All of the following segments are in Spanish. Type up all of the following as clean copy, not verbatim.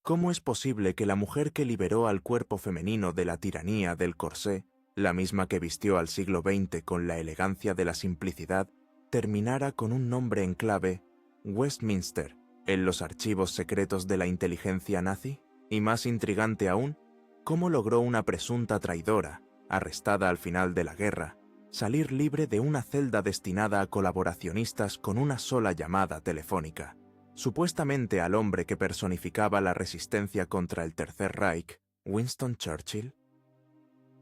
¿Cómo es posible que la mujer que liberó al cuerpo femenino de la tiranía del corsé, la misma que vistió al siglo XX con la elegancia de la simplicidad, terminara con un nombre en clave, Westminster, en los archivos secretos de la inteligencia nazi? Y más intrigante aún, ¿cómo logró una presunta traidora, arrestada al final de la guerra, salir libre de una celda destinada a colaboracionistas con una sola llamada telefónica, supuestamente al hombre que personificaba la resistencia contra el Tercer Reich, Winston Churchill?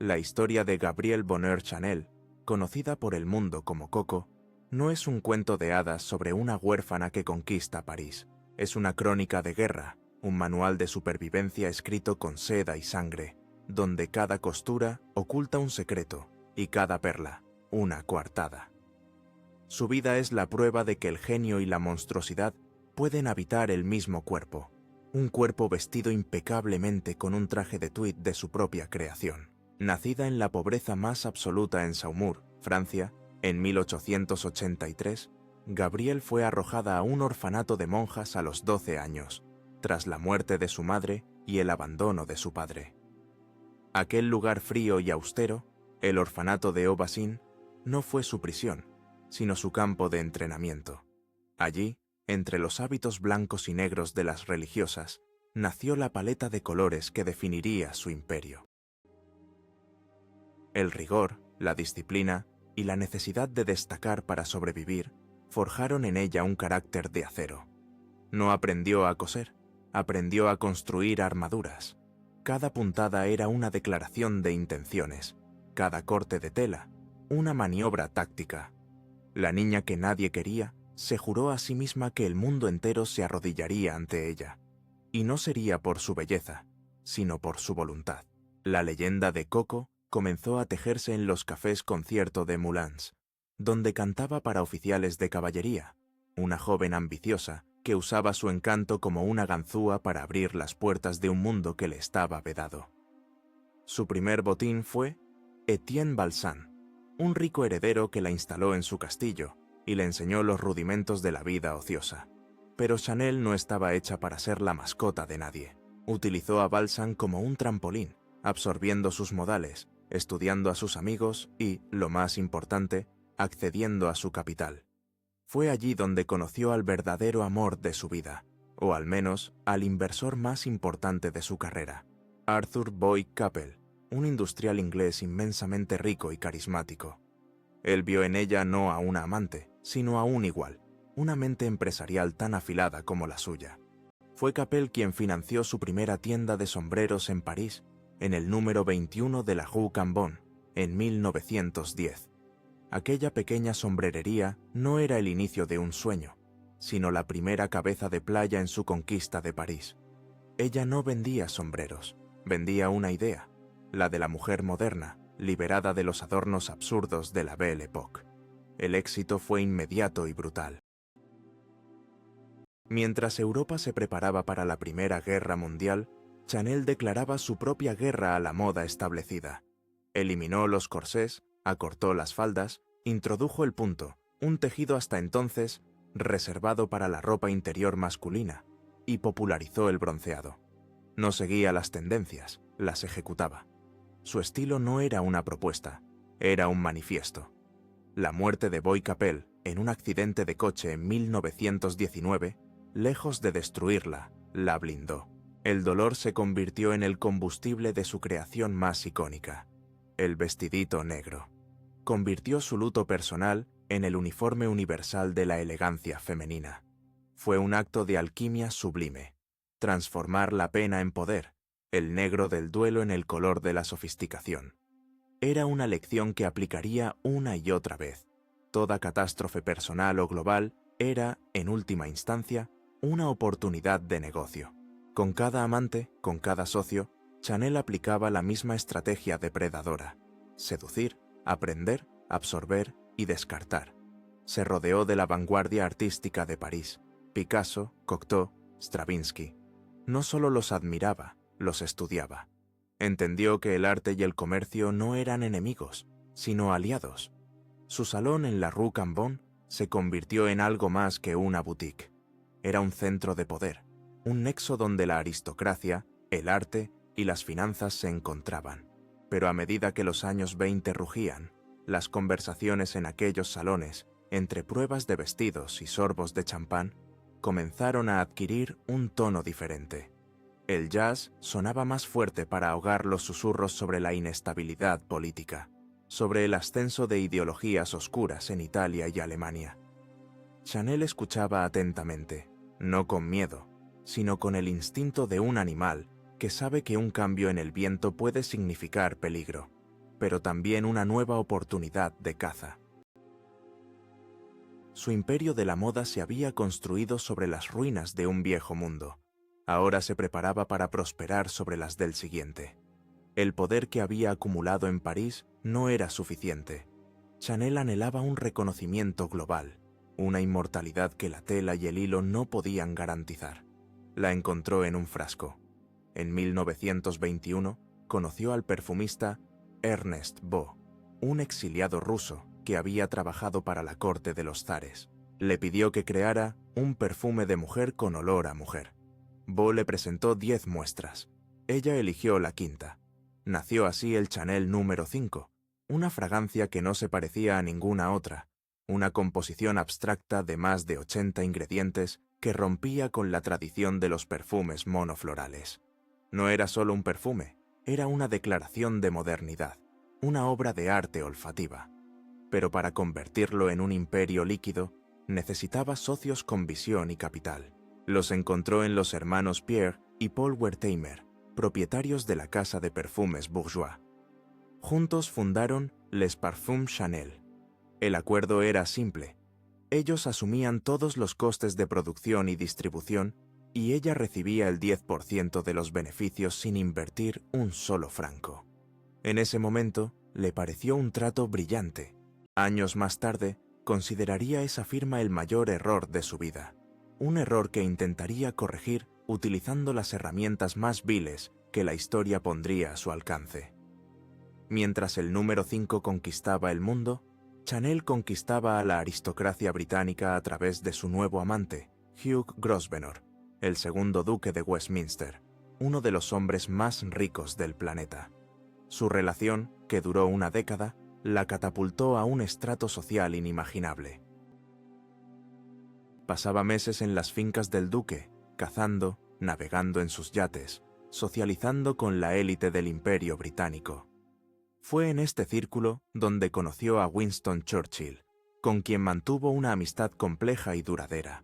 La historia de Gabrielle Bonheur-Chanel, conocida por el mundo como Coco, no es un cuento de hadas sobre una huérfana que conquista París. Es una crónica de guerra, un manual de supervivencia escrito con seda y sangre, donde cada costura oculta un secreto y cada perla una coartada. Su vida es la prueba de que el genio y la monstruosidad pueden habitar el mismo cuerpo, un cuerpo vestido impecablemente con un traje de tweed de su propia creación. Nacida en la pobreza más absoluta en Saumur, Francia, en 1883, Gabrielle fue arrojada a un orfanato de monjas a los 12 años, tras la muerte de su madre y el abandono de su padre. Aquel lugar frío y austero, el orfanato de Aubassin, no fue su prisión, sino su campo de entrenamiento. Allí, entre los hábitos blancos y negros de las religiosas, nació la paleta de colores que definiría su imperio. El rigor, la disciplina y la necesidad de destacar para sobrevivir forjaron en ella un carácter de acero. No aprendió a coser, aprendió a construir armaduras. Cada puntada era una declaración de intenciones, cada corte de tela, una maniobra táctica. La niña que nadie quería se juró a sí misma que el mundo entero se arrodillaría ante ella, y no sería por su belleza, sino por su voluntad. La leyenda de Coco comenzó a tejerse en los cafés concierto de Moulins, donde cantaba para oficiales de caballería, una joven ambiciosa que usaba su encanto como una ganzúa para abrir las puertas de un mundo que le estaba vedado. Su primer botín fue Etienne Balsan, un rico heredero que la instaló en su castillo y le enseñó los rudimentos de la vida ociosa. Pero Chanel no estaba hecha para ser la mascota de nadie. Utilizó a Balsan como un trampolín, absorbiendo sus modales, estudiando a sus amigos y, lo más importante, accediendo a su capital. Fue allí donde conoció al verdadero amor de su vida, o al menos al inversor más importante de su carrera, Arthur Boyd Capel, un industrial inglés inmensamente rico y carismático. Él vio en ella no a una amante, sino a un igual, una mente empresarial tan afilada como la suya. Fue Capel quien financió su primera tienda de sombreros en París, en el número 21 de la Rue Cambon, en 1910. Aquella pequeña sombrerería no era el inicio de un sueño, sino la primera cabeza de playa en su conquista de París. Ella no vendía sombreros, vendía una idea, la de la mujer moderna, liberada de los adornos absurdos de la Belle Époque. El éxito fue inmediato y brutal. Mientras Europa se preparaba para la Primera Guerra Mundial, Chanel declaraba su propia guerra a la moda establecida. Eliminó los corsés, acortó las faldas, introdujo el punto, un tejido hasta entonces reservado para la ropa interior masculina, y popularizó el bronceado. No seguía las tendencias, las ejecutaba. Su estilo no era una propuesta, era un manifiesto. La muerte de Boyd Capel en un accidente de coche en 1919, lejos de destruirla, la blindó. El dolor se convirtió en el combustible de su creación más icónica, el vestidito negro. Convirtió su luto personal en el uniforme universal de la elegancia femenina. Fue un acto de alquimia sublime, transformar la pena en poder, el negro del duelo en el color de la sofisticación. Era una lección que aplicaría una y otra vez. Toda catástrofe personal o global era, en última instancia, una oportunidad de negocio. Con cada amante, con cada socio, Chanel aplicaba la misma estrategia depredadora: seducir, aprender, absorber y descartar. Se rodeó de la vanguardia artística de París, Picasso, Cocteau, Stravinsky. No solo los admiraba, los estudiaba. Entendió que el arte y el comercio no eran enemigos, sino aliados. Su salón en la Rue Cambon se convirtió en algo más que una boutique. Era un centro de poder, un nexo donde la aristocracia, el arte y las finanzas se encontraban. Pero a medida que los años 20 rugían, las conversaciones en aquellos salones, entre pruebas de vestidos y sorbos de champán, comenzaron a adquirir un tono diferente. El jazz sonaba más fuerte para ahogar los susurros sobre la inestabilidad política, sobre el ascenso de ideologías oscuras en Italia y Alemania. Chanel escuchaba atentamente, no con miedo, sino con el instinto de un animal que sabe que un cambio en el viento puede significar peligro, pero también una nueva oportunidad de caza. Su imperio de la moda se había construido sobre las ruinas de un viejo mundo. Ahora se preparaba para prosperar sobre las del siguiente. El poder que había acumulado en París no era suficiente. Chanel anhelaba un reconocimiento global, una inmortalidad que la tela y el hilo no podían garantizar. La encontró en un frasco. En 1921 conoció al perfumista Ernest Beau, un exiliado ruso que había trabajado para la corte de los zares. Le pidió que creara un perfume de mujer con olor a mujer. Beau le presentó 10 muestras. Ella eligió la quinta. Nació así el Chanel número 5, una fragancia que no se parecía a ninguna otra, una composición abstracta de más de 80 ingredientes que rompía con la tradición de los perfumes monoflorales. No era solo un perfume, era una declaración de modernidad, una obra de arte olfativa. Pero para convertirlo en un imperio líquido, necesitaba socios con visión y capital. Los encontró en los hermanos Pierre y Paul Wertheimer, propietarios de la casa de perfumes Bourjois. Juntos fundaron Les Parfums Chanel. El acuerdo era simple. Ellos asumían todos los costes de producción y distribución y ella recibía el 10% de los beneficios sin invertir un solo franco. En ese momento, le pareció un trato brillante. Años más tarde, consideraría esa firma el mayor error de su vida. Un error que intentaría corregir utilizando las herramientas más viles que la historia pondría a su alcance. Mientras el número 5 conquistaba el mundo, Chanel conquistaba a la aristocracia británica a través de su nuevo amante, Hugh Grosvenor, el segundo duque de Westminster, uno de los hombres más ricos del planeta. Su relación, que duró una década, la catapultó a un estrato social inimaginable. Pasaba meses en las fincas del duque, cazando, navegando en sus yates, socializando con la élite del Imperio británico. Fue en este círculo donde conoció a Winston Churchill, con quien mantuvo una amistad compleja y duradera.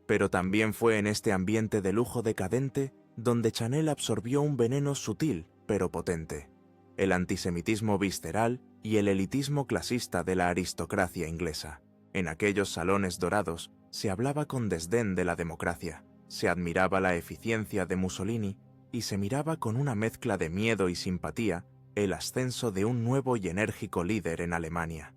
Pero también fue en este ambiente de lujo decadente donde Chanel absorbió un veneno sutil pero potente, el antisemitismo visceral y el elitismo clasista de la aristocracia inglesa. En aquellos salones dorados se hablaba con desdén de la democracia, se admiraba la eficiencia de Mussolini y se miraba con una mezcla de miedo y simpatía el ascenso de un nuevo y enérgico líder en Alemania.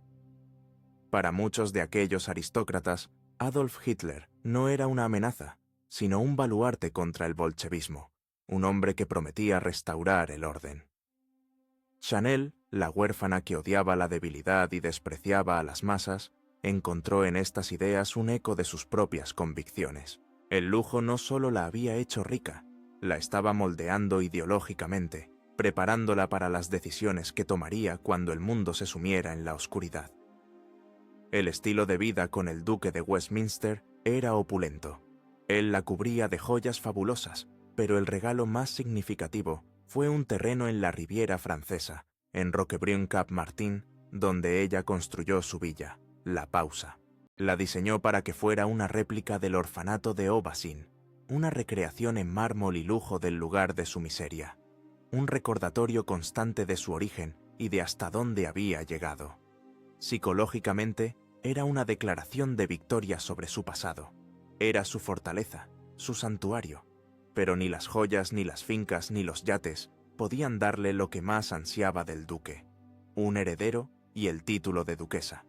Para muchos de aquellos aristócratas, Adolf Hitler no era una amenaza, sino un baluarte contra el bolchevismo, un hombre que prometía restaurar el orden. Chanel, la huérfana que odiaba la debilidad y despreciaba a las masas, encontró en estas ideas un eco de sus propias convicciones. El lujo no solo la había hecho rica, la estaba moldeando ideológicamente, preparándola para las decisiones que tomaría cuando el mundo se sumiera en la oscuridad. El estilo de vida con el duque de Westminster era opulento. Él la cubría de joyas fabulosas, pero el regalo más significativo fue un terreno en la Riviera francesa, en Roquebrune-Cap-Martin, donde ella construyó su villa, La Pausa. La diseñó para que fuera una réplica del orfanato de Aubassin, una recreación en mármol y lujo del lugar de su miseria, un recordatorio constante de su origen y de hasta dónde había llegado. Psicológicamente, era una declaración de victoria sobre su pasado. Era su fortaleza, su santuario, pero ni las joyas, ni las fincas, ni los yates podían darle lo que más ansiaba del duque, un heredero y el título de duquesa.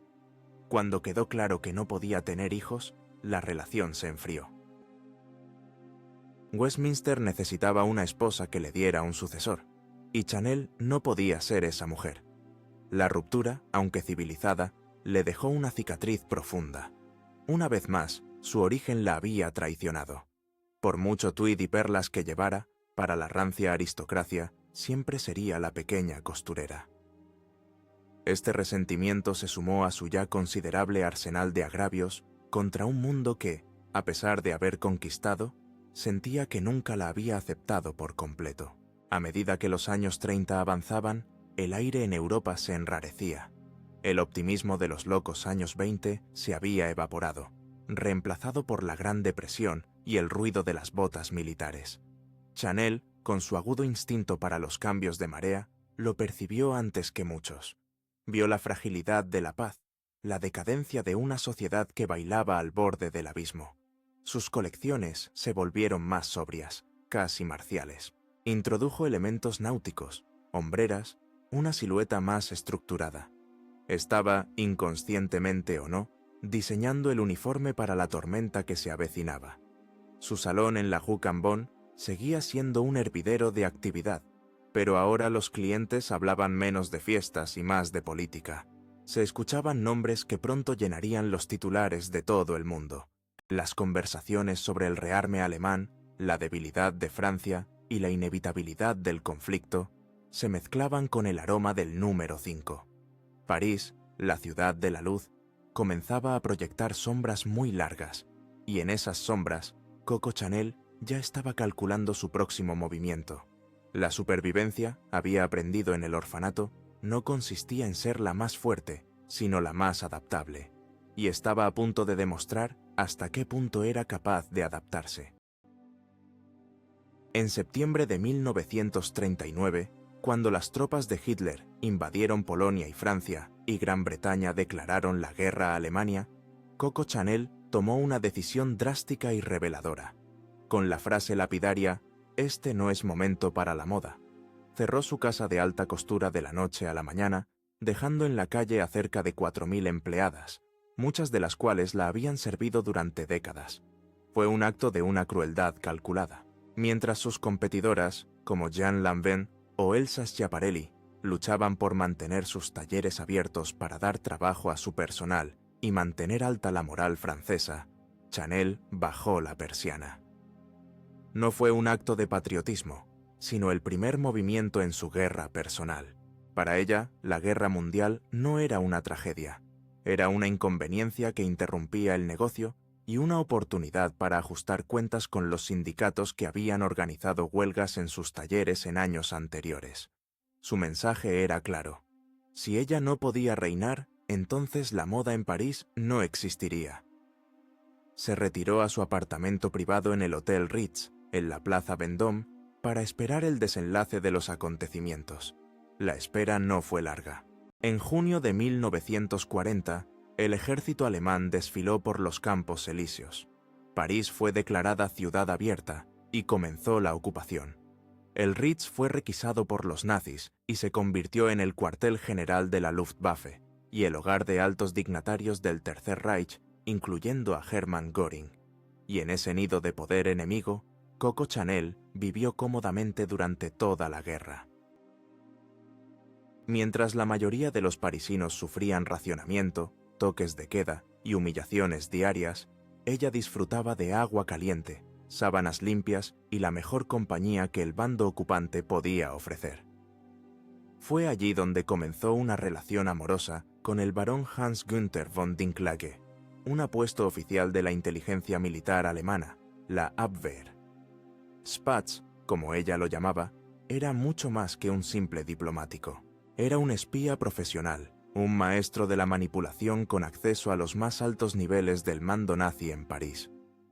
Cuando quedó claro que no podía tener hijos, la relación se enfrió. Westminster necesitaba una esposa que le diera un sucesor, y Chanel no podía ser esa mujer. La ruptura, aunque civilizada, le dejó una cicatriz profunda. Una vez más, su origen la había traicionado. Por mucho tuit y perlas que llevara, para la rancia aristocracia siempre sería la pequeña costurera. Este resentimiento se sumó a su ya considerable arsenal de agravios contra un mundo que, a pesar de haber conquistado, sentía que nunca la había aceptado por completo. A medida que los años 30 avanzaban, el aire en Europa se enrarecía. El optimismo de los locos años 20 se había evaporado, reemplazado por la Gran Depresión y el ruido de las botas militares. Chanel, con su agudo instinto para los cambios de marea, lo percibió antes que muchos. Vio la fragilidad de la paz, la decadencia de una sociedad que bailaba al borde del abismo. Sus colecciones se volvieron más sobrias, casi marciales. Introdujo elementos náuticos, hombreras, una silueta más estructurada. Estaba, inconscientemente o no, diseñando el uniforme para la tormenta que se avecinaba. Su salón en la Rue Cambon seguía siendo un hervidero de actividad, pero ahora los clientes hablaban menos de fiestas y más de política. Se escuchaban nombres que pronto llenarían los titulares de todo el mundo. Las conversaciones sobre el rearme alemán, la debilidad de Francia y la inevitabilidad del conflicto se mezclaban con el aroma del número 5. París, la ciudad de la luz, comenzaba a proyectar sombras muy largas, y en esas sombras, Coco Chanel ya estaba calculando su próximo movimiento. La supervivencia, había aprendido en el orfanato, no consistía en ser la más fuerte, sino la más adaptable, y estaba a punto de demostrar hasta qué punto era capaz de adaptarse. En septiembre de 1939, cuando las tropas de Hitler invadieron Polonia y Francia y Gran Bretaña declararon la guerra a Alemania, Coco Chanel tomó una decisión drástica y reveladora. Con la frase lapidaria, «Este no es momento para la moda», cerró su casa de alta costura de la noche a la mañana, dejando en la calle a cerca de 4.000 empleadas, muchas de las cuales la habían servido durante décadas. Fue un acto de una crueldad calculada. Mientras sus competidoras, como Jeanne Lanvin o Elsa Schiaparelli, luchaban por mantener sus talleres abiertos para dar trabajo a su personal y mantener alta la moral francesa, Chanel bajó la persiana. No fue un acto de patriotismo, sino el primer movimiento en su guerra personal. Para ella, la guerra mundial no era una tragedia, era una inconveniencia que interrumpía el negocio y una oportunidad para ajustar cuentas con los sindicatos que habían organizado huelgas en sus talleres en años anteriores. Su mensaje era claro: si ella no podía reinar, entonces la moda en París no existiría. Se retiró a su apartamento privado en el Hotel Ritz, en la Plaza Vendôme, para esperar el desenlace de los acontecimientos. La espera no fue larga. En junio de 1940, el ejército alemán desfiló por los Campos Elíseos. París fue declarada ciudad abierta y comenzó la ocupación. El Ritz fue requisado por los nazis y se convirtió en el cuartel general de la Luftwaffe y el hogar de altos dignatarios del Tercer Reich, incluyendo a Hermann Göring. Y en ese nido de poder enemigo, Coco Chanel vivió cómodamente durante toda la guerra. Mientras la mayoría de los parisinos sufrían racionamiento, toques de queda y humillaciones diarias, ella disfrutaba de agua caliente, sábanas limpias y la mejor compañía que el bando ocupante podía ofrecer. Fue allí donde comenzó una relación amorosa con el barón Hans Günther von Dinklage, un apuesto oficial de la inteligencia militar alemana, la Abwehr. Spatz, como ella lo llamaba, era mucho más que un simple diplomático. Era un espía profesional, un maestro de la manipulación con acceso a los más altos niveles del mando nazi en París.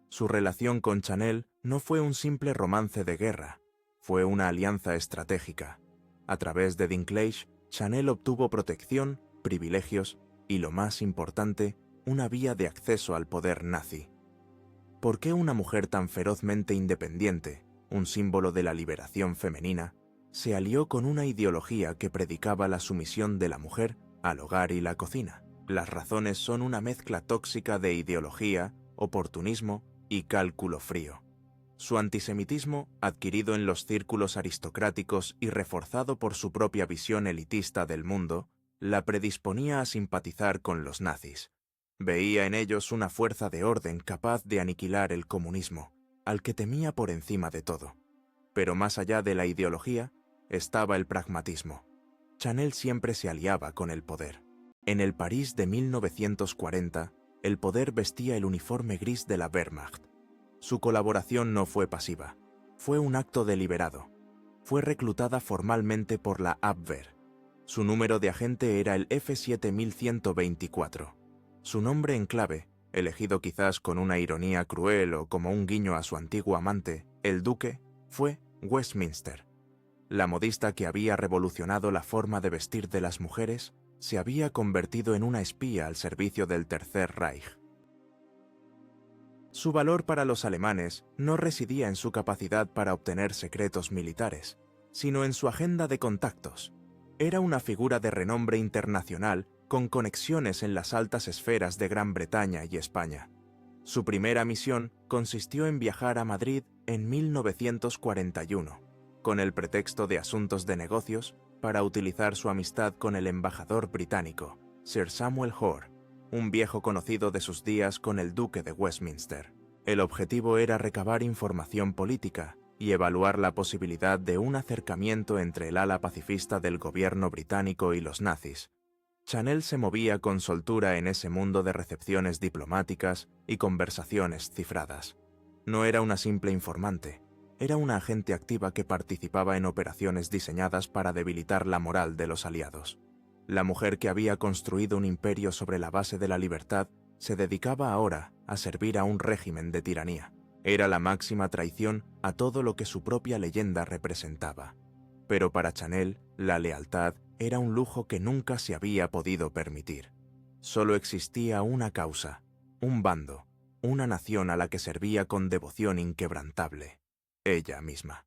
Su relación con Chanel no fue un simple romance de guerra, fue una alianza estratégica. A través de Dinklage, Chanel obtuvo protección, privilegios y, lo más importante, una vía de acceso al poder nazi. ¿Por qué una mujer tan ferozmente independiente, un símbolo de la liberación femenina, se alió con una ideología que predicaba la sumisión de la mujer al hogar y la cocina? Las razones son una mezcla tóxica de ideología, oportunismo y cálculo frío. Su antisemitismo, adquirido en los círculos aristocráticos y reforzado por su propia visión elitista del mundo, la predisponía a simpatizar con los nazis. Veía en ellos una fuerza de orden capaz de aniquilar el comunismo, al que temía por encima de todo. Pero más allá de la ideología, estaba el pragmatismo. Chanel siempre se aliaba con el poder. En el París de 1940, el poder vestía el uniforme gris de la Wehrmacht. Su colaboración no fue pasiva, fue un acto deliberado. Fue reclutada formalmente por la Abwehr. Su número de agente era el F7124. Su nombre en clave, elegido quizás con una ironía cruel o como un guiño a su antiguo amante, el duque, fue Westminster. La modista que había revolucionado la forma de vestir de las mujeres se había convertido en una espía al servicio del Tercer Reich. Su valor para los alemanes no residía en su capacidad para obtener secretos militares, sino en su agenda de contactos. Era una figura de renombre internacional con conexiones en las altas esferas de Gran Bretaña y España. Su primera misión consistió en viajar a Madrid en 1941, con el pretexto de asuntos de negocios, para utilizar su amistad con el embajador británico, Sir Samuel Hoare, un viejo conocido de sus días con el duque de Westminster. El objetivo era recabar información política y evaluar la posibilidad de un acercamiento entre el ala pacifista del gobierno británico y los nazis. Chanel se movía con soltura en ese mundo de recepciones diplomáticas y conversaciones cifradas. No era una simple informante, era una agente activa que participaba en operaciones diseñadas para debilitar la moral de los aliados. La mujer que había construido un imperio sobre la base de la libertad se dedicaba ahora a servir a un régimen de tiranía. Era la máxima traición a todo lo que su propia leyenda representaba. Pero para Chanel, la lealtad era un lujo que nunca se había podido permitir. Solo existía una causa, un bando, una nación a la que servía con devoción inquebrantable: ella misma.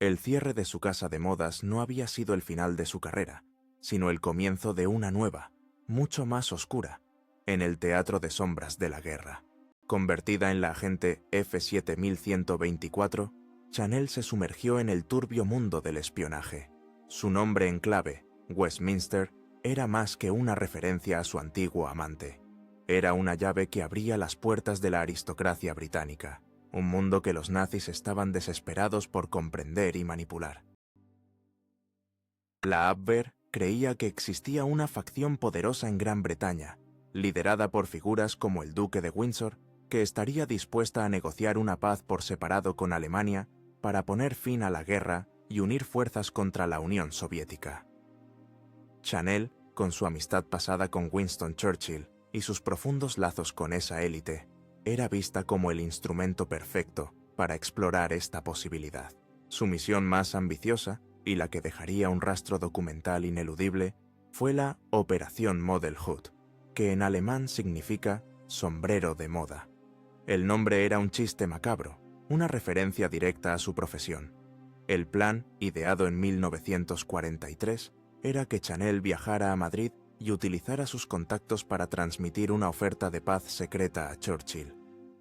El cierre de su casa de modas no había sido el final de su carrera, sino el comienzo de una nueva, mucho más oscura, en el teatro de sombras de la guerra. Convertida en la agente F7124, Chanel se sumergió en el turbio mundo del espionaje. Su nombre en clave, Westminster, era más que una referencia a su antiguo amante. Era una llave que abría las puertas de la aristocracia británica, un mundo que los nazis estaban desesperados por comprender y manipular. La Abwehr creía que existía una facción poderosa en Gran Bretaña, liderada por figuras como el duque de Windsor, que estaría dispuesta a negociar una paz por separado con Alemania para poner fin a la guerra y unir fuerzas contra la Unión Soviética. Chanel, con su amistad pasada con Winston Churchill y sus profundos lazos con esa élite, era vista como el instrumento perfecto para explorar esta posibilidad. Su misión más ambiciosa, y la que dejaría un rastro documental ineludible, fue la Operación Model Hood, que en alemán significa sombrero de moda. El nombre era un chiste macabro, una referencia directa a su profesión. El plan, ideado en 1943, era que Chanel viajara a Madrid y utilizara sus contactos para transmitir una oferta de paz secreta a Churchill.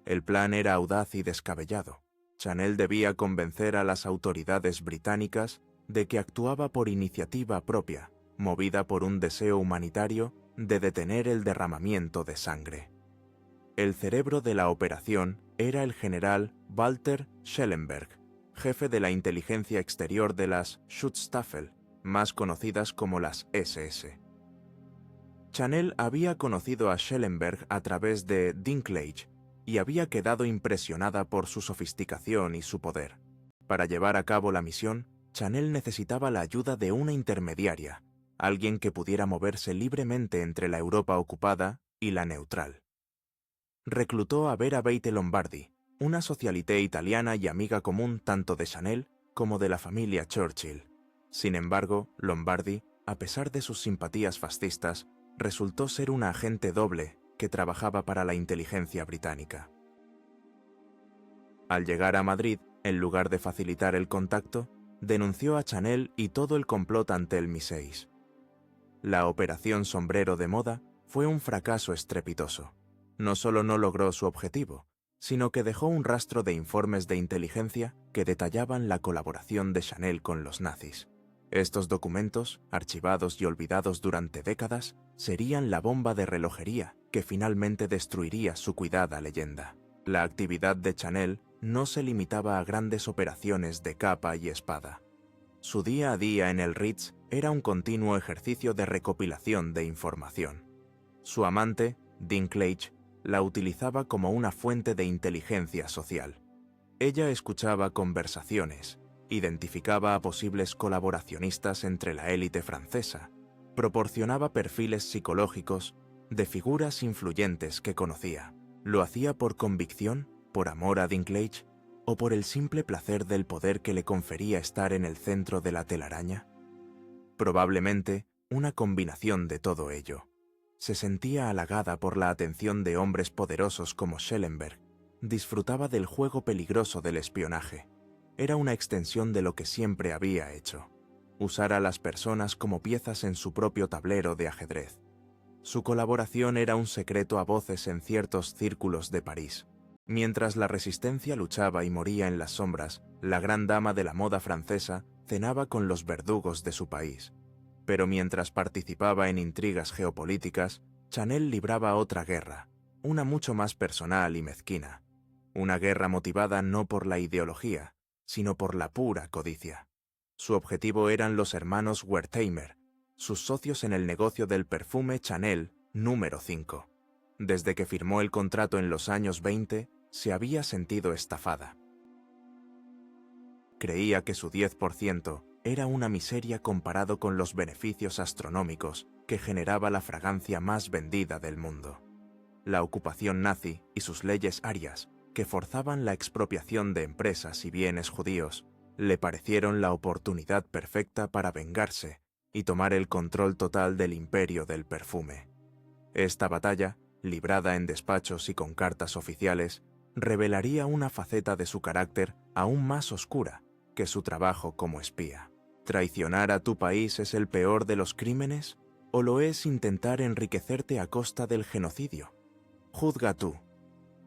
El plan era audaz y descabellado. Chanel debía convencer a las autoridades británicas de que actuaba por iniciativa propia, movida por un deseo humanitario de detener el derramamiento de sangre. El cerebro de la operación era el general Walter Schellenberg, jefe de la inteligencia exterior de las Schutzstaffel, más conocidas como las SS. Chanel había conocido a Schellenberg a través de Dinklage y había quedado impresionada por su sofisticación y su poder. Para llevar a cabo la misión, Chanel necesitaba la ayuda de una intermediaria, alguien que pudiera moverse libremente entre la Europa ocupada y la neutral. Reclutó a Vera Beite Lombardi, una socialité italiana y amiga común tanto de Chanel como de la familia Churchill. Sin embargo, Lombardi, a pesar de sus simpatías fascistas, resultó ser una agente doble que trabajaba para la inteligencia británica. Al llegar a Madrid, en lugar de facilitar el contacto, denunció a Chanel y todo el complot ante el MI6. La operación Sombrero de Moda fue un fracaso estrepitoso. No solo no logró su objetivo, sino que dejó un rastro de informes de inteligencia que detallaban la colaboración de Chanel con los nazis. Estos documentos, archivados y olvidados durante décadas, serían la bomba de relojería que finalmente destruiría su cuidada leyenda. La actividad de Chanel no se limitaba a grandes operaciones de capa y espada. Su día a día en el Ritz era un continuo ejercicio de recopilación de información. Su amante, Dinklage, la utilizaba como una fuente de inteligencia social. Ella escuchaba conversaciones, identificaba a posibles colaboracionistas entre la élite francesa, proporcionaba perfiles psicológicos de figuras influyentes que conocía. ¿Lo hacía por convicción, por amor a Dinklage, o por el simple placer del poder que le confería estar en el centro de la telaraña? Probablemente una combinación de todo ello. Se sentía halagada por la atención de hombres poderosos como Schellenberg. Disfrutaba del juego peligroso del espionaje. Era una extensión de lo que siempre había hecho: usar a las personas como piezas en su propio tablero de ajedrez. Su colaboración era un secreto a voces en ciertos círculos de París. Mientras la resistencia luchaba y moría en las sombras, la gran dama de la moda francesa cenaba con los verdugos de su país. Pero mientras participaba en intrigas geopolíticas, Chanel libraba otra guerra, una mucho más personal y mezquina. Una guerra motivada no por la ideología, sino por la pura codicia. Su objetivo eran los hermanos Wertheimer, sus socios en el negocio del perfume Chanel número 5. Desde que firmó el contrato en los años 20, se había sentido estafada. Creía que su 10% era una miseria comparado con los beneficios astronómicos que generaba la fragancia más vendida del mundo. La ocupación nazi y sus leyes arias, que forzaban la expropiación de empresas y bienes judíos, le parecieron la oportunidad perfecta para vengarse y tomar el control total del imperio del perfume. Esta batalla, librada en despachos y con cartas oficiales, revelaría una faceta de su carácter aún más oscura que su trabajo como espía. ¿Traicionar a tu país es el peor de los crímenes? ¿O lo es intentar enriquecerte a costa del genocidio? Juzga tú.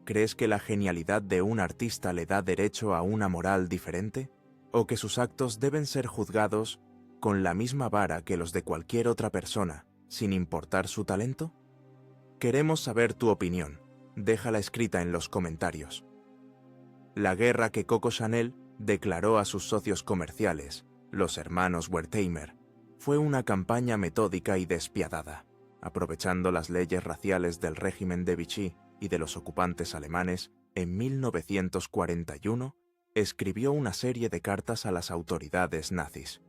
¿Crees que la genialidad de un artista le da derecho a una moral diferente? ¿O que sus actos deben ser juzgados con la misma vara que los de cualquier otra persona, sin importar su talento? Queremos saber tu opinión. Déjala escrita en los comentarios. La guerra que Coco Chanel declaró a sus socios comerciales, los hermanos Wertheimer, fue una campaña metódica y despiadada. Aprovechando las leyes raciales del régimen de Vichy y de los ocupantes alemanes, en 1941 escribió una serie de cartas a las autoridades nazis.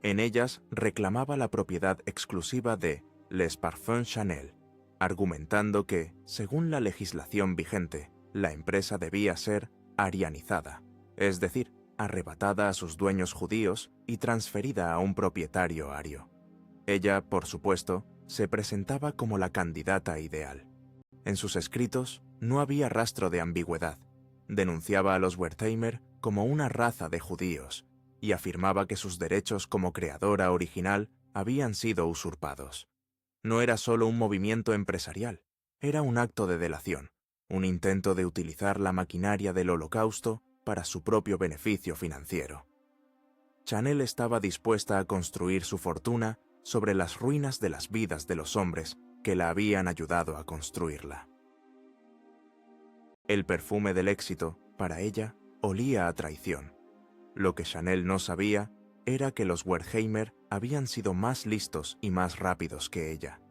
En ellas reclamaba la propiedad exclusiva de Les Parfums Chanel, argumentando que, según la legislación vigente, la empresa debía ser arianizada, es decir, arrebatada a sus dueños judíos y transferida a un propietario ario. Ella, por supuesto, se presentaba como la candidata ideal. En sus escritos no había rastro de ambigüedad. Denunciaba a los Wertheimer como una raza de judíos y afirmaba que sus derechos como creadora original habían sido usurpados. No era solo un movimiento empresarial, era un acto de delación, un intento de utilizar la maquinaria del Holocausto para su propio beneficio financiero. Chanel estaba dispuesta a construir su fortuna sobre las ruinas de las vidas de los hombres que la habían ayudado a construirla. El perfume del éxito, para ella, olía a traición. Lo que Chanel no sabía era que los Wertheimer habían sido más listos y más rápidos que ella.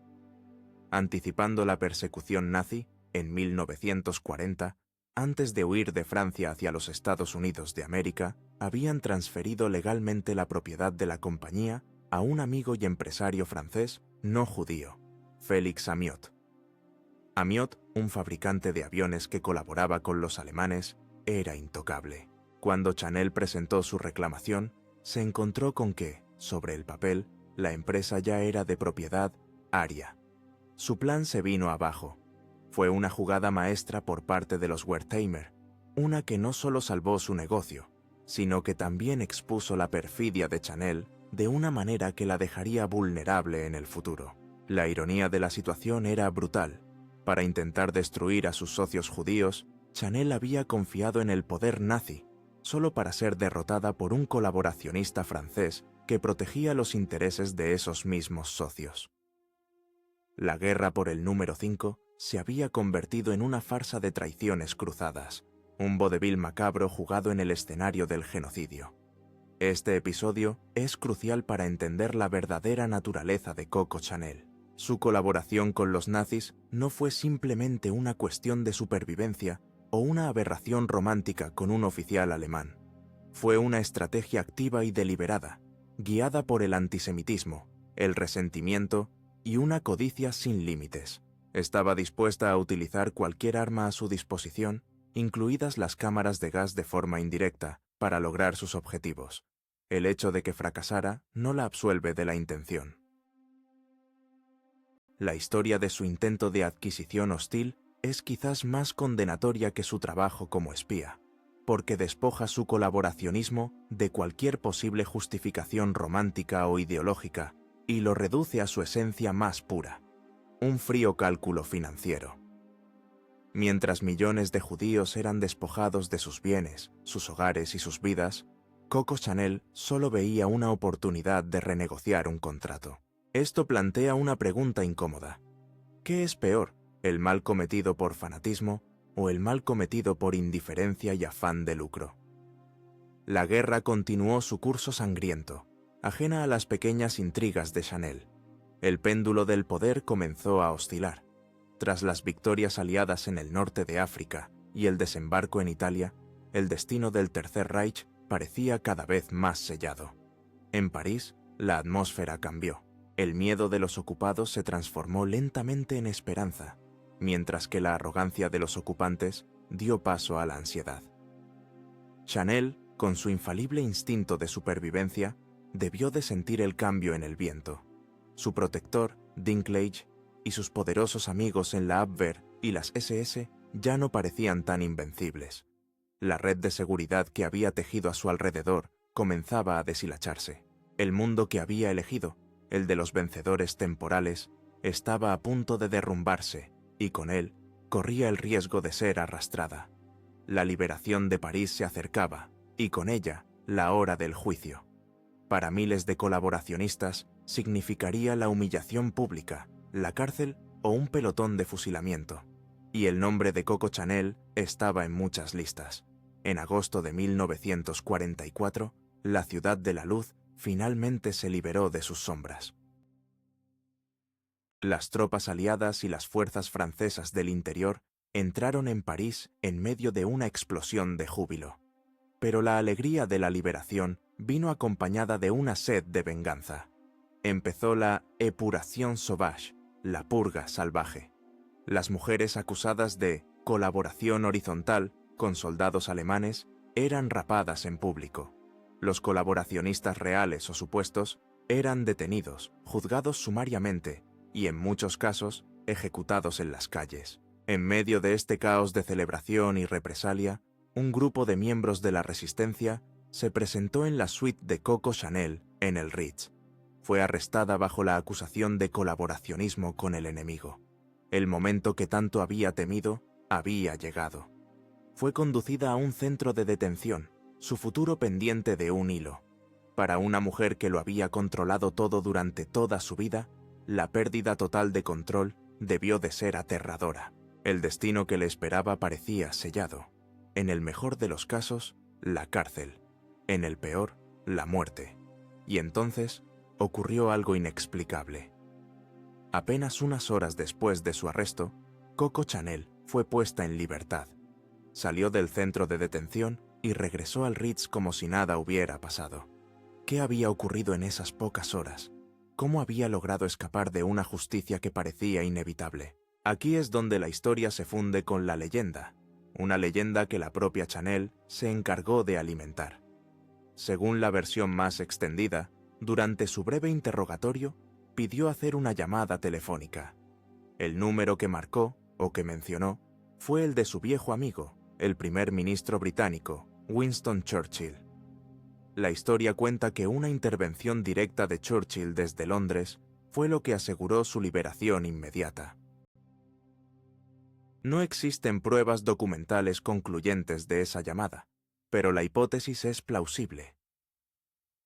Anticipando la persecución nazi, en 1940, antes de huir de Francia hacia los Estados Unidos de América, habían transferido legalmente la propiedad de la compañía a un amigo y empresario francés no judío, Félix Amiot. Amiot, un fabricante de aviones que colaboraba con los alemanes, era intocable. Cuando Chanel presentó su reclamación, se encontró con que, sobre el papel, la empresa ya era de propiedad aria. Su plan se vino abajo. Fue una jugada maestra por parte de los Wertheimer, una que no solo salvó su negocio, sino que también expuso la perfidia de Chanel de una manera que la dejaría vulnerable en el futuro. La ironía de la situación era brutal. Para intentar destruir a sus socios judíos, Chanel había confiado en el poder nazi, solo para ser derrotada por un colaboracionista francés que protegía los intereses de esos mismos socios. La guerra por el número 5 se había convertido en una farsa de traiciones cruzadas, un vodevil macabro jugado en el escenario del genocidio. Este episodio es crucial para entender la verdadera naturaleza de Coco Chanel. Su colaboración con los nazis no fue simplemente una cuestión de supervivencia o una aberración romántica con un oficial alemán. Fue una estrategia activa y deliberada, guiada por el antisemitismo, el resentimiento y una codicia sin límites. Estaba dispuesta a utilizar cualquier arma a su disposición, incluidas las cámaras de gas de forma indirecta, para lograr sus objetivos. El hecho de que fracasara no la absuelve de la intención. La historia de su intento de adquisición hostil es quizás más condenatoria que su trabajo como espía, porque despoja su colaboracionismo de cualquier posible justificación romántica o ideológica y lo reduce a su esencia más pura, un frío cálculo financiero. Mientras millones de judíos eran despojados de sus bienes, sus hogares y sus vidas, Coco Chanel solo veía una oportunidad de renegociar un contrato. Esto plantea una pregunta incómoda. ¿Qué es peor, el mal cometido por fanatismo o el mal cometido por indiferencia y afán de lucro? La guerra continuó su curso sangriento, ajena a las pequeñas intrigas de Chanel. El péndulo del poder comenzó a oscilar. Tras las victorias aliadas en el norte de África y el desembarco en Italia, el destino del Tercer Reich parecía cada vez más sellado. En París, la atmósfera cambió. El miedo de los ocupados se transformó lentamente en esperanza, mientras que la arrogancia de los ocupantes dio paso a la ansiedad. Chanel, con su infalible instinto de supervivencia, debió de sentir el cambio en el viento. Su protector, Dinklage, y sus poderosos amigos en la Abwehr y las SS ya no parecían tan invencibles. La red de seguridad que había tejido a su alrededor comenzaba a deshilacharse. El mundo que había elegido, el de los vencedores temporales, estaba a punto de derrumbarse y con él corría el riesgo de ser arrastrada. La liberación de París se acercaba y con ella la hora del juicio. Para miles de colaboracionistas significaría la humillación pública, la cárcel o un pelotón de fusilamiento. Y el nombre de Coco Chanel estaba en muchas listas. En agosto de 1944, la Ciudad de la Luz finalmente se liberó de sus sombras. Las tropas aliadas y las fuerzas francesas del interior entraron en París en medio de una explosión de júbilo. Pero la alegría de la liberación vino acompañada de una sed de venganza. Empezó la épuration sauvage, la purga salvaje. Las mujeres acusadas de colaboración horizontal con soldados alemanes eran rapadas en público. Los colaboracionistas reales o supuestos eran detenidos, juzgados sumariamente y, en muchos casos, ejecutados en las calles. En medio de este caos de celebración y represalia, un grupo de miembros de la resistencia se presentó en la suite de Coco Chanel en el Ritz. Fue arrestada bajo la acusación de colaboracionismo con el enemigo. El momento que tanto había temido había llegado. Fue conducida a un centro de detención, su futuro pendiente de un hilo. Para una mujer que lo había controlado todo durante toda su vida, la pérdida total de control debió de ser aterradora. El destino que le esperaba parecía sellado. En el mejor de los casos, la cárcel. En el peor, la muerte. Y entonces ocurrió algo inexplicable. Apenas unas horas después de su arresto, Coco Chanel fue puesta en libertad. Salió del centro de detención y regresó al Ritz como si nada hubiera pasado. ¿Qué había ocurrido en esas pocas horas? ¿Cómo había logrado escapar de una justicia que parecía inevitable? Aquí es donde la historia se funde con la leyenda, una leyenda que la propia Chanel se encargó de alimentar. Según la versión más extendida, durante su breve interrogatorio, pidió hacer una llamada telefónica. El número que marcó, o que mencionó, fue el de su viejo amigo, el primer ministro británico, Winston Churchill. La historia cuenta que una intervención directa de Churchill desde Londres fue lo que aseguró su liberación inmediata. No existen pruebas documentales concluyentes de esa llamada, pero la hipótesis es plausible.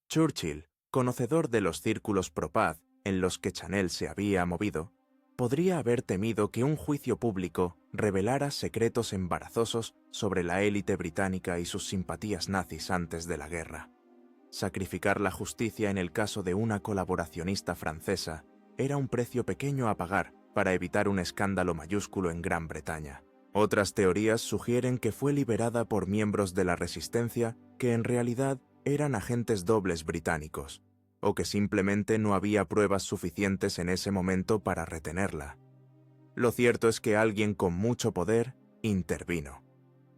Churchill, conocedor de los círculos pro-paz en los que Chanel se había movido, Podría haber temido que un juicio público revelara secretos embarazosos sobre la élite británica y sus simpatías nazis antes de la guerra. Sacrificar la justicia en el caso de una colaboracionista francesa era un precio pequeño a pagar para evitar un escándalo mayúsculo en Gran Bretaña. Otras teorías sugieren que fue liberada por miembros de la resistencia que en realidad eran agentes dobles británicos, o que simplemente no había pruebas suficientes en ese momento para retenerla. Lo cierto es que alguien con mucho poder intervino.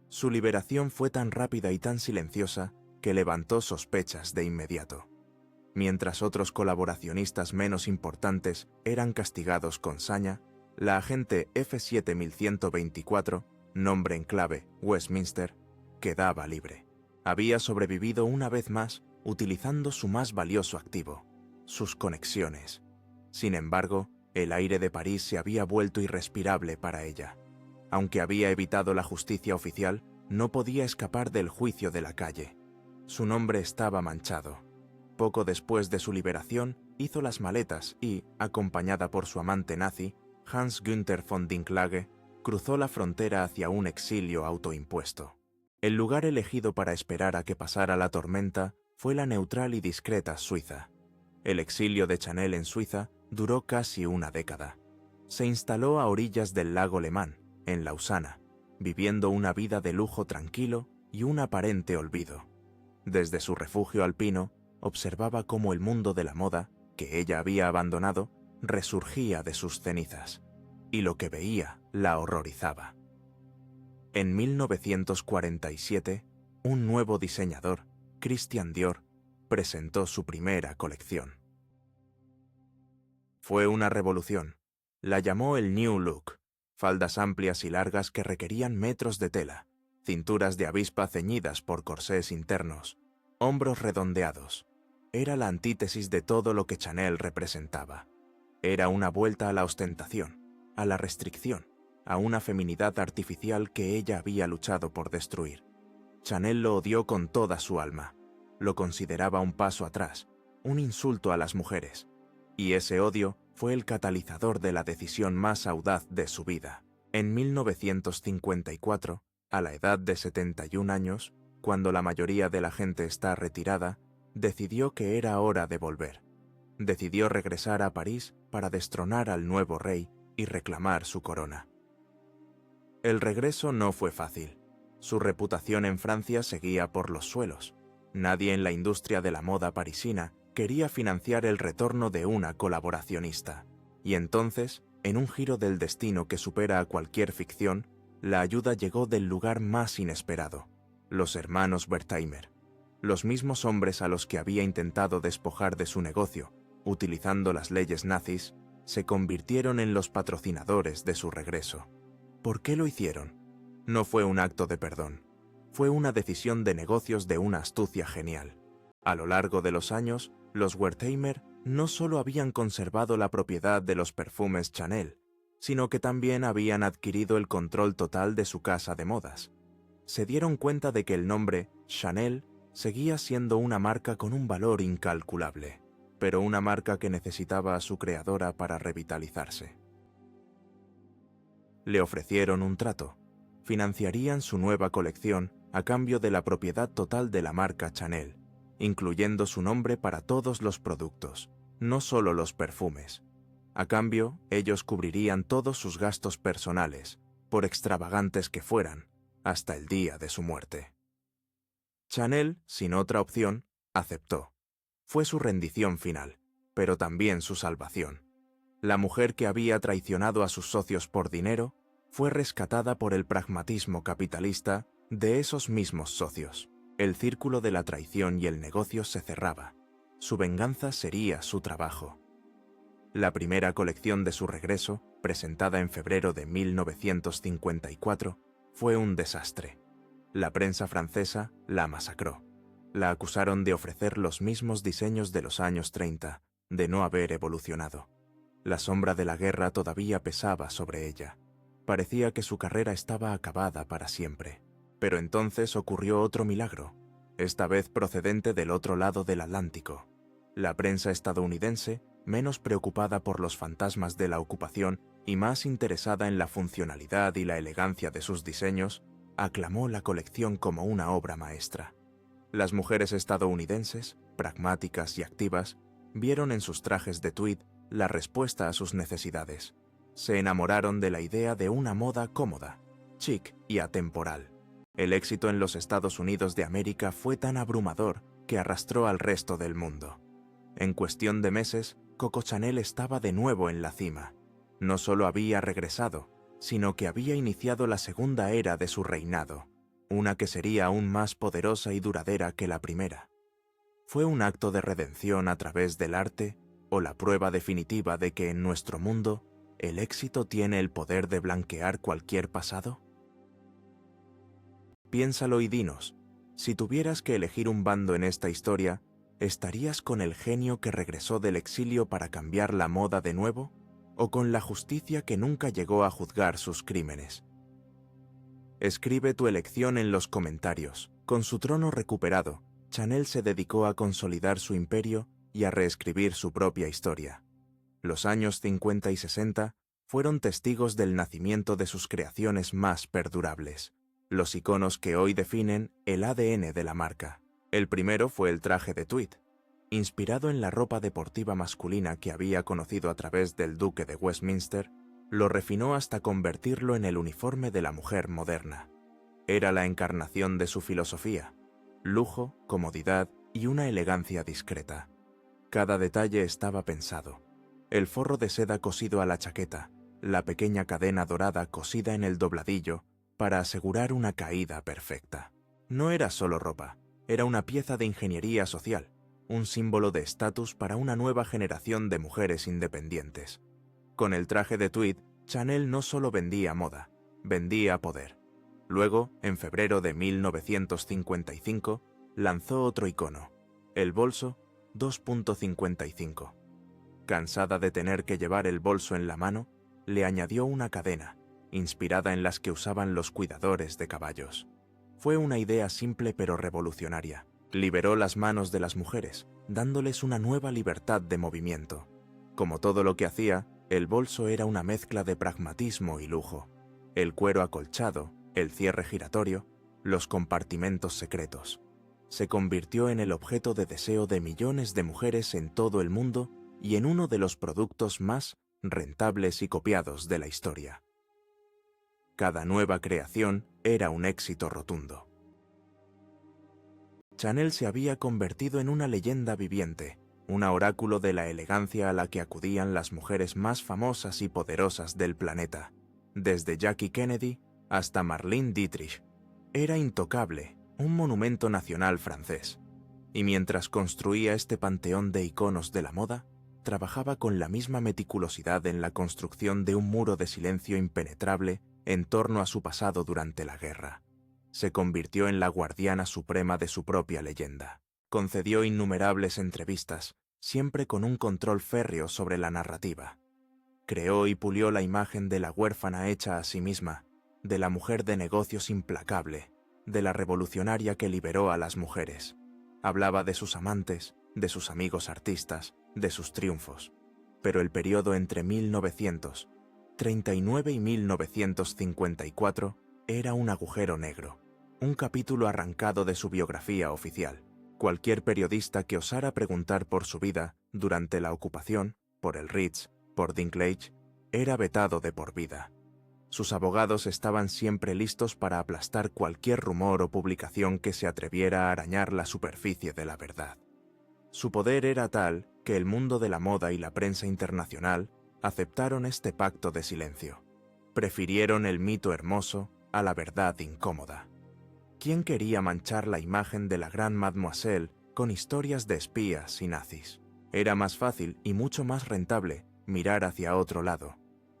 Su liberación fue tan rápida y tan silenciosa que levantó sospechas de inmediato. Mientras otros colaboracionistas menos importantes eran castigados con saña, la agente F7124, nombre en clave Westminster, quedaba libre. Había sobrevivido una vez más utilizando su más valioso activo, sus conexiones. Sin embargo, el aire de París se había vuelto irrespirable para ella. Aunque había evitado la justicia oficial, no podía escapar del juicio de la calle. Su nombre estaba manchado. Poco después de su liberación, hizo las maletas y, acompañada por su amante nazi, Hans Günther von Dinklage, cruzó la frontera hacia un exilio autoimpuesto. El lugar elegido para esperar a que pasara la tormenta fue la neutral y discreta Suiza. El exilio de Chanel en Suiza duró casi una década. Se instaló a orillas del lago Le Mans, en Lausana, viviendo una vida de lujo tranquilo y un aparente olvido. Desde su refugio alpino, observaba cómo el mundo de la moda, que ella había abandonado, resurgía de sus cenizas, y lo que veía la horrorizaba. En 1947, un nuevo diseñador, Christian Dior, presentó su primera colección. Fue una revolución. La llamó el New Look, faldas amplias y largas que requerían metros de tela, cinturas de avispa ceñidas por corsés internos, hombros redondeados. Era la antítesis de todo lo que Chanel representaba. Era una vuelta a la ostentación, a la restricción, a una feminidad artificial que ella había luchado por destruir. Chanel lo odió con toda su alma. Lo consideraba un paso atrás, un insulto a las mujeres. Y ese odio fue el catalizador de la decisión más audaz de su vida. En 1954, a la edad de 71 años, cuando la mayoría de la gente está retirada, decidió que era hora de volver. Decidió regresar a París para destronar al nuevo rey y reclamar su corona. El regreso no fue fácil. Su reputación en Francia seguía por los suelos. Nadie en la industria de la moda parisina quería financiar el retorno de una colaboracionista. Y entonces, en un giro del destino que supera a cualquier ficción, la ayuda llegó del lugar más inesperado: los hermanos Wertheimer, los mismos hombres a los que había intentado despojar de su negocio, utilizando las leyes nazis, se convirtieron en los patrocinadores de su regreso. ¿Por qué lo hicieron? No fue un acto de perdón. Fue una decisión de negocios de una astucia genial. A lo largo de los años, los Wertheimer no solo habían conservado la propiedad de los perfumes Chanel, sino que también habían adquirido el control total de su casa de modas. Se dieron cuenta de que el nombre Chanel seguía siendo una marca con un valor incalculable, pero una marca que necesitaba a su creadora para revitalizarse. Le ofrecieron un trato. Financiarían su nueva colección a cambio de la propiedad total de la marca Chanel, incluyendo su nombre para todos los productos, no solo los perfumes. A cambio, ellos cubrirían todos sus gastos personales, por extravagantes que fueran, hasta el día de su muerte. Chanel, sin otra opción, aceptó. Fue su rendición final, pero también su salvación. La mujer que había traicionado a sus socios por dinero fue rescatada por el pragmatismo capitalista de esos mismos socios. El círculo de la traición y el negocio se cerraba. Su venganza sería su trabajo. La primera colección de su regreso, presentada en febrero de 1954, fue un desastre. La prensa francesa la masacró. La acusaron de ofrecer los mismos diseños de los años 30, de no haber evolucionado. La sombra de la guerra todavía pesaba sobre ella. Parecía que su carrera estaba acabada para siempre. Pero entonces ocurrió otro milagro, esta vez procedente del otro lado del Atlántico. La prensa estadounidense menos preocupada por los fantasmas de la ocupación y más interesada en la funcionalidad y la elegancia de sus diseños, aclamó la colección como una obra maestra. Las mujeres estadounidenses, pragmáticas y activas, vieron en sus trajes de tweed la respuesta a sus necesidades. Se enamoraron de la idea de una moda cómoda, chic y atemporal. El éxito en los Estados Unidos de América fue tan abrumador que arrastró al resto del mundo. En cuestión de meses, Coco Chanel estaba de nuevo en la cima. No solo había regresado, sino que había iniciado la segunda era de su reinado, una que sería aún más poderosa y duradera que la primera. ¿Fue un acto de redención a través del arte o la prueba definitiva de que en nuestro mundo el éxito tiene el poder de blanquear cualquier pasado? Piénsalo y dinos, si tuvieras que elegir un bando en esta historia, ¿estarías con el genio que regresó del exilio para cambiar la moda de nuevo? ¿O con la justicia que nunca llegó a juzgar sus crímenes? Escribe tu elección en los comentarios. Con su trono recuperado, Chanel se dedicó a consolidar su imperio y a reescribir su propia historia. Los años 50 y 60 fueron testigos del nacimiento de sus creaciones más perdurables, los iconos que hoy definen el ADN de la marca. El primero fue el traje de tweed. Inspirado en la ropa deportiva masculina que había conocido a través del Duque de Westminster, lo refinó hasta convertirlo en el uniforme de la mujer moderna. Era la encarnación de su filosofía: lujo, comodidad y una elegancia discreta. Cada detalle estaba pensado. El forro de seda cosido a la chaqueta, la pequeña cadena dorada cosida en el dobladillo para asegurar una caída perfecta. No era solo ropa, era una pieza de ingeniería social, un símbolo de estatus para una nueva generación de mujeres independientes. Con el traje de tweed, Chanel no solo vendía moda, vendía poder. Luego, en febrero de 1955, lanzó otro icono, el bolso 2.55. Cansada de tener que llevar el bolso en la mano, le añadió una cadena, inspirada en las que usaban los cuidadores de caballos. Fue una idea simple pero revolucionaria. Liberó las manos de las mujeres, dándoles una nueva libertad de movimiento. Como todo lo que hacía, el bolso era una mezcla de pragmatismo y lujo. El cuero acolchado, el cierre giratorio, los compartimentos secretos. Se convirtió en el objeto de deseo de millones de mujeres en todo el mundo y en uno de los productos más rentables y copiados de la historia. Cada nueva creación era un éxito rotundo. Chanel se había convertido en una leyenda viviente, un oráculo de la elegancia a la que acudían las mujeres más famosas y poderosas del planeta, desde Jackie Kennedy hasta Marlene Dietrich. Era intocable, un monumento nacional francés. Y mientras construía este panteón de iconos de la moda, trabajaba con la misma meticulosidad en la construcción de un muro de silencio impenetrable en torno a su pasado durante la guerra. Se convirtió en la guardiana suprema de su propia leyenda. Concedió innumerables entrevistas, siempre con un control férreo sobre la narrativa. Creó y pulió la imagen de la huérfana hecha a sí misma, de la mujer de negocios implacable, de la revolucionaria que liberó a las mujeres. Hablaba de sus amantes, de sus amigos artistas, de sus triunfos. Pero el periodo entre 1939 y 1954 era un agujero negro, un capítulo arrancado de su biografía oficial. Cualquier periodista que osara preguntar por su vida durante la ocupación, por el Ritz, por Dinklage, era vetado de por vida. Sus abogados estaban siempre listos para aplastar cualquier rumor o publicación que se atreviera a arañar la superficie de la verdad. Su poder era tal que el mundo de la moda y la prensa internacional aceptaron este pacto de silencio. Prefirieron el mito hermoso a la verdad incómoda. ¿Quién quería manchar la imagen de la gran mademoiselle con historias de espías y nazis? Era más fácil y mucho más rentable mirar hacia otro lado.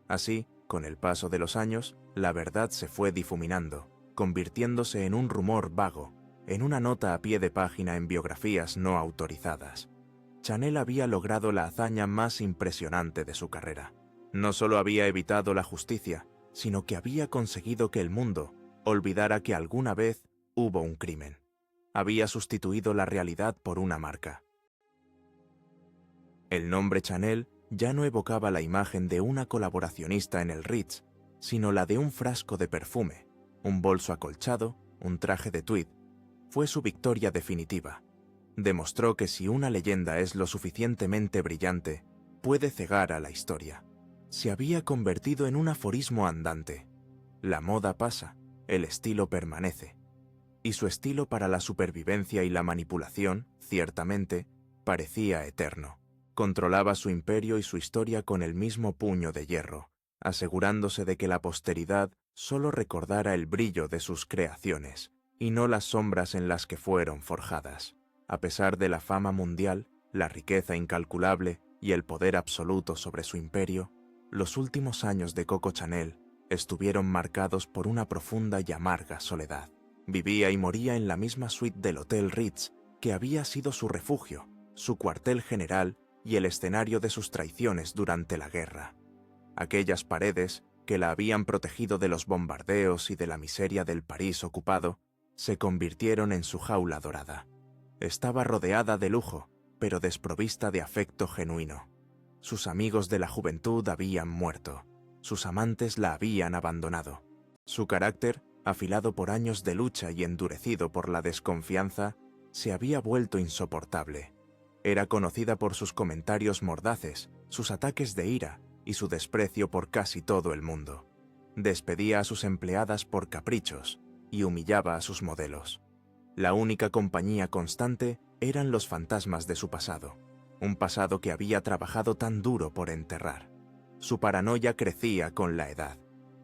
Así, con el paso de los años, la verdad se fue difuminando, convirtiéndose en un rumor vago, en una nota a pie de página en biografías no autorizadas. Chanel había logrado la hazaña más impresionante de su carrera. No solo había evitado la justicia, sino que había conseguido que el mundo olvidara que alguna vez hubo un crimen. Había sustituido la realidad por una marca. El nombre Chanel ya no evocaba la imagen de una colaboracionista en el Ritz, sino la de un frasco de perfume, un bolso acolchado, un traje de tweed. Fue su victoria definitiva. Demostró que si una leyenda es lo suficientemente brillante, puede cegar a la historia. Se había convertido en un aforismo andante. La moda pasa, el estilo permanece. Y su estilo para la supervivencia y la manipulación, ciertamente, parecía eterno. Controlaba su imperio y su historia con el mismo puño de hierro, asegurándose de que la posteridad solo recordara el brillo de sus creaciones, y no las sombras en las que fueron forjadas. A pesar de la fama mundial, la riqueza incalculable y el poder absoluto sobre su imperio, los últimos años de Coco Chanel estuvieron marcados por una profunda y amarga soledad. Vivía y moría en la misma suite del Hotel Ritz, que había sido su refugio, su cuartel general y el escenario de sus traiciones durante la guerra. Aquellas paredes, que la habían protegido de los bombardeos y de la miseria del París ocupado, se convirtieron en su jaula dorada. Estaba rodeada de lujo, pero desprovista de afecto genuino. Sus amigos de la juventud habían muerto. Sus amantes la habían abandonado. Su carácter, afilado por años de lucha y endurecido por la desconfianza, se había vuelto insoportable. Era conocida por sus comentarios mordaces, sus ataques de ira y su desprecio por casi todo el mundo. Despedía a sus empleadas por caprichos y humillaba a sus modelos. La única compañía constante eran los fantasmas de su pasado, un pasado que había trabajado tan duro por enterrar. Su paranoia crecía con la edad.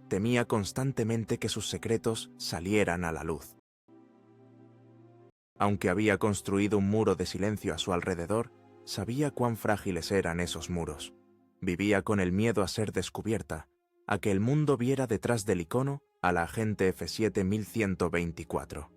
Temía constantemente que sus secretos salieran a la luz. Aunque había construido un muro de silencio a su alrededor, sabía cuán frágiles eran esos muros. Vivía con el miedo a ser descubierta, a que el mundo viera detrás del icono a la agente F7 1124.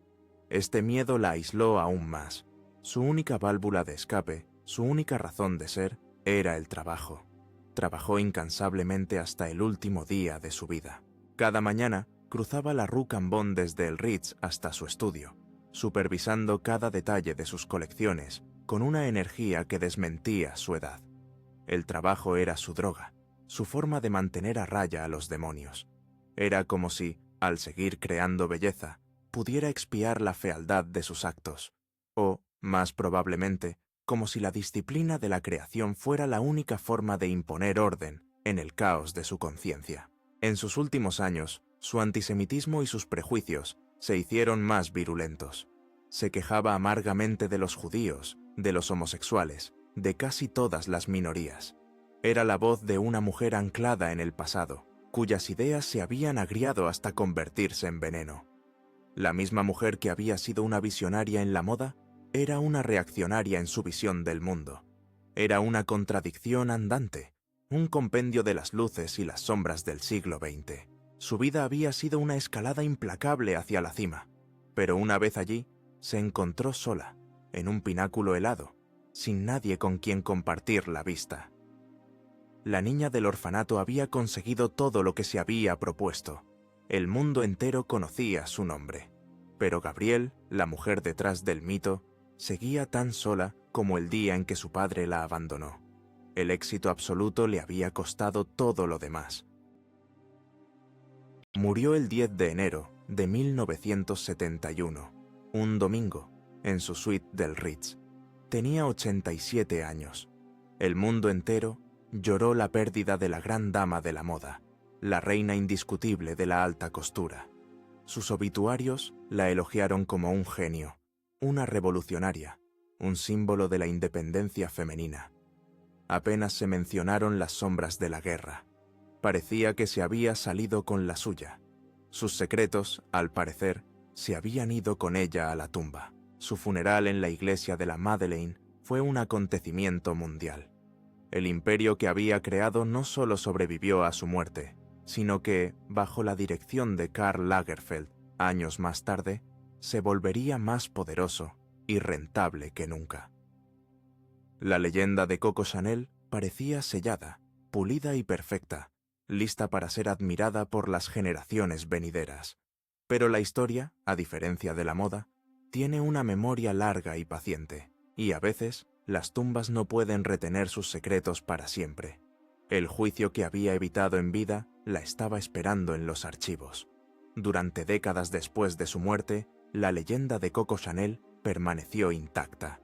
Este miedo la aisló aún más. Su única válvula de escape, su única razón de ser, era el trabajo. Trabajó incansablemente hasta el último día de su vida. Cada mañana cruzaba la Rue Cambon desde el Ritz hasta su estudio, supervisando cada detalle de sus colecciones con una energía que desmentía su edad. El trabajo era su droga, su forma de mantener a raya a los demonios. Era como si, al seguir creando belleza, pudiera expiar la fealdad de sus actos, o, más probablemente, como si la disciplina de la creación fuera la única forma de imponer orden en el caos de su conciencia. En sus últimos años, su antisemitismo y sus prejuicios se hicieron más virulentos. Se quejaba amargamente de los judíos, de los homosexuales, de casi todas las minorías. Era la voz de una mujer anclada en el pasado, cuyas ideas se habían agriado hasta convertirse en veneno. La misma mujer que había sido una visionaria en la moda, era una reaccionaria en su visión del mundo. Era una contradicción andante, un compendio de las luces y las sombras del siglo XX. Su vida había sido una escalada implacable hacia la cima, pero una vez allí, se encontró sola, en un pináculo helado, sin nadie con quien compartir la vista. La niña del orfanato había conseguido todo lo que se había propuesto. El mundo entero conocía su nombre. Pero Gabrielle, la mujer detrás del mito, seguía tan sola como el día en que su padre la abandonó. El éxito absoluto le había costado todo lo demás. Murió el 10 de enero de 1971, un domingo, en su suite del Ritz. Tenía 87 años. El mundo entero lloró la pérdida de la gran dama de la moda, la reina indiscutible de la alta costura. Sus obituarios la elogiaron como un genio, una revolucionaria, un símbolo de la independencia femenina. Apenas se mencionaron las sombras de la guerra. Parecía que se había salido con la suya. Sus secretos, al parecer, se habían ido con ella a la tumba. Su funeral en la iglesia de la Madeleine fue un acontecimiento mundial. El imperio que había creado no solo sobrevivió a su muerte, sino que, bajo la dirección de Karl Lagerfeld, años más tarde, se volvería más poderoso y rentable que nunca. La leyenda de Coco Chanel parecía sellada, pulida y perfecta, lista para ser admirada por las generaciones venideras. Pero la historia, a diferencia de la moda, tiene una memoria larga y paciente, y a veces las tumbas no pueden retener sus secretos para siempre. El juicio que había evitado en vida la estaba esperando en los archivos. Durante décadas después de su muerte, la leyenda de Coco Chanel permaneció intacta.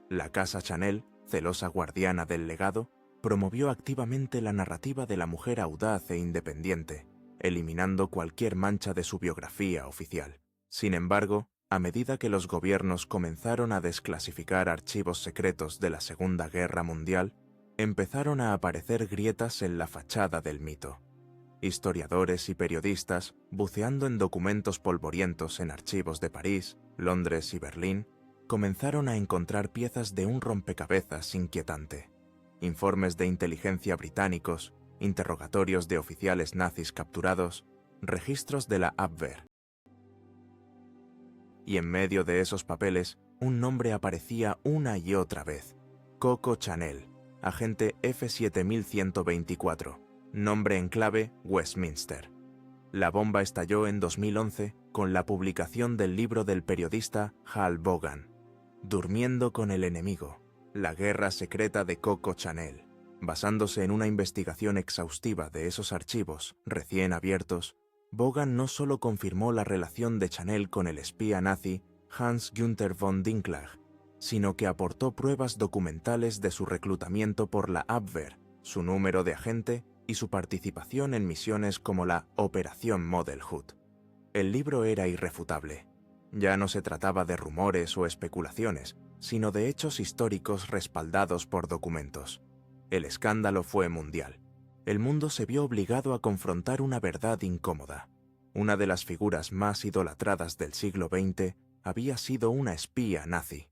La Casa Chanel, celosa guardiana del legado, promovió activamente la narrativa de la mujer audaz e independiente, eliminando cualquier mancha de su biografía oficial. Sin embargo, a medida que los gobiernos comenzaron a desclasificar archivos secretos de la Segunda Guerra Mundial, empezaron a aparecer grietas en la fachada del mito. Historiadores y periodistas, buceando en documentos polvorientos en archivos de París, Londres y Berlín, comenzaron a encontrar piezas de un rompecabezas inquietante. Informes de inteligencia británicos, interrogatorios de oficiales nazis capturados, registros de la Abwehr. Y en medio de esos papeles, un nombre aparecía una y otra vez: Coco Chanel, agente F7124, nombre en clave Westminster. La bomba estalló en 2011 con la publicación del libro del periodista Hal Vaughan, Durmiendo con el enemigo, la guerra secreta de Coco Chanel. Basándose en una investigación exhaustiva de esos archivos recién abiertos, Vaughan no solo confirmó la relación de Chanel con el espía nazi Hans-Günther von Dinklag, sino que aportó pruebas documentales de su reclutamiento por la Abwehr, su número de agente y su participación en misiones como la Operación Model Hood. El libro era irrefutable. Ya no se trataba de rumores o especulaciones, sino de hechos históricos respaldados por documentos. El escándalo fue mundial. El mundo se vio obligado a confrontar una verdad incómoda. Una de las figuras más idolatradas del siglo XX había sido una espía nazi.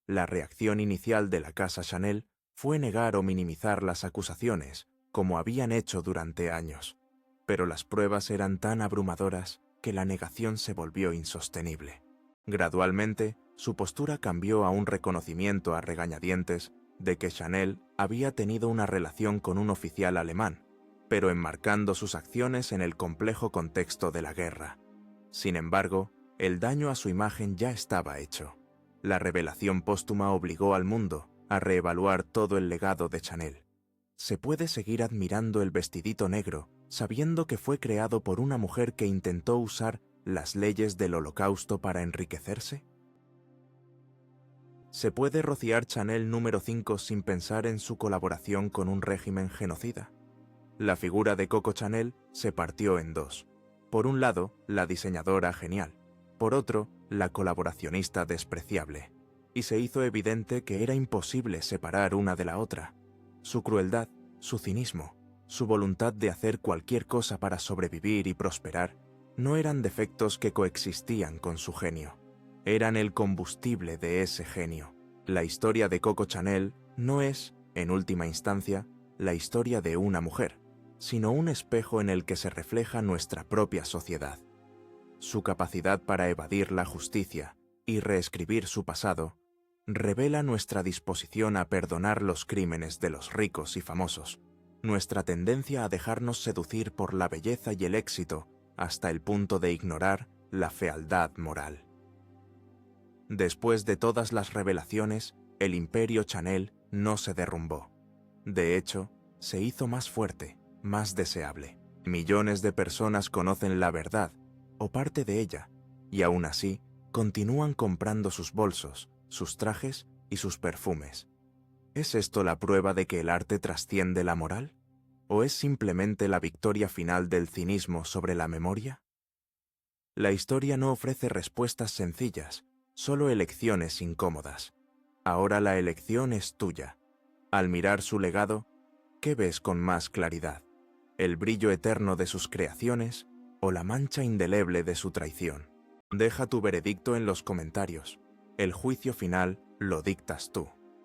La reacción inicial de la Casa Chanel fue negar o minimizar las acusaciones, como habían hecho durante años. Pero las pruebas eran tan abrumadoras que la negación se volvió insostenible. Gradualmente, su postura cambió a un reconocimiento a regañadientes de que Chanel había tenido una relación con un oficial alemán, pero enmarcando sus acciones en el complejo contexto de la guerra. Sin embargo, el daño a su imagen ya estaba hecho. La revelación póstuma obligó al mundo a reevaluar todo el legado de Chanel. ¿Se puede seguir admirando el vestidito negro sabiendo que fue creado por una mujer que intentó usar las leyes del Holocausto para enriquecerse? ¿Se puede rociar Chanel número 5 sin pensar en su colaboración con un régimen genocida? La figura de Coco Chanel se partió en dos. Por un lado, la diseñadora genial. Por otro, la colaboracionista despreciable. Y se hizo evidente que era imposible separar una de la otra. Su crueldad, su cinismo, su voluntad de hacer cualquier cosa para sobrevivir y prosperar, no eran defectos que coexistían con su genio. Eran el combustible de ese genio. La historia de Coco Chanel no es, en última instancia, la historia de una mujer, sino un espejo en el que se refleja nuestra propia sociedad. Su capacidad para evadir la justicia y reescribir su pasado revela nuestra disposición a perdonar los crímenes de los ricos y famosos, nuestra tendencia a dejarnos seducir por la belleza y el éxito hasta el punto de ignorar la fealdad moral. Después de todas las revelaciones, el imperio Chanel no se derrumbó. De hecho, se hizo más fuerte, más deseable. Millones de personas conocen la verdad, o parte de ella, y aún así, continúan comprando sus bolsos, sus trajes y sus perfumes. ¿Es esto la prueba de que el arte trasciende la moral? ¿O es simplemente la victoria final del cinismo sobre la memoria? La historia no ofrece respuestas sencillas, solo elecciones incómodas. Ahora la elección es tuya. Al mirar su legado, ¿qué ves con más claridad? ¿El brillo eterno de sus creaciones o la mancha indeleble de su traición? Deja tu veredicto en los comentarios. El juicio final lo dictas tú.